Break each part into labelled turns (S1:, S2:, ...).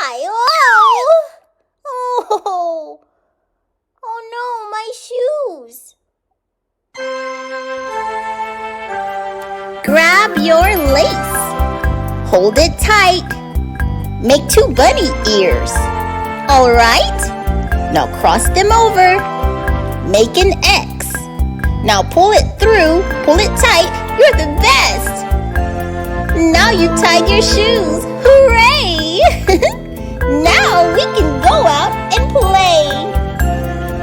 S1: die. Oh! Oh! Oh no, my shoes! Grab your lace. Hold it tight. Make 2 bunny ears. Alright? Now cross them over. Make an X. Now pull it through. Pull it tight. You're the best! Now you tied your shoes. Hooray! Now we can go out and play.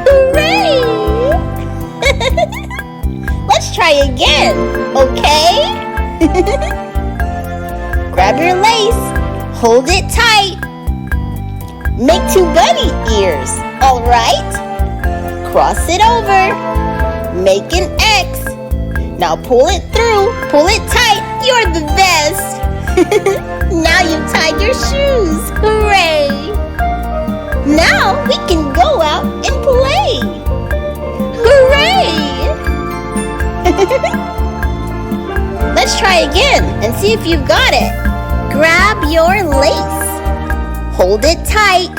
S1: Hooray! Let's try again, okay? Grab your lace. Hold it tight. Make 2 bunny ears, alright? Cross it over. Make an X. Now pull it through. Pull it tight. You're the best. Now you've tied your shoes. Hooray! Now we can go out and play. Hooray! Let's try again and see if you've got it. Grab your lace. Hold it tight.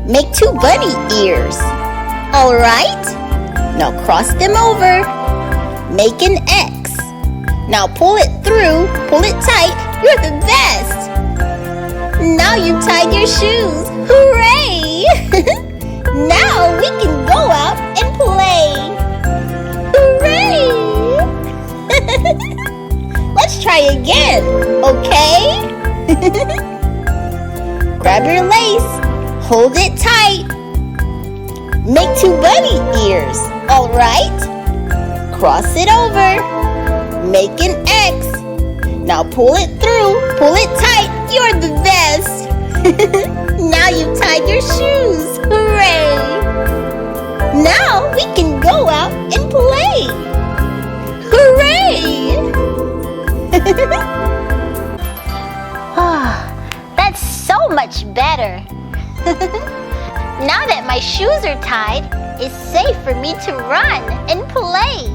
S1: Make 2 bunny ears. Alright? Now cross them over. Make an X. Now pull it through. Pull it tight. You're the best. Now you've tied your shoes. Hooray! Now we can go out and play. Hooray! Let's try again, okay? Grab your lace. Hold it tight. Make 2 bunny ears, alright? Cross it over. Make an X. Now pull it through. Pull it tight. You're the best. Now you've tied your shoes. Hooray! Now we can go out and play. Hooray! That's so much better. Now that my shoes are tied, it's safe for me to run and play.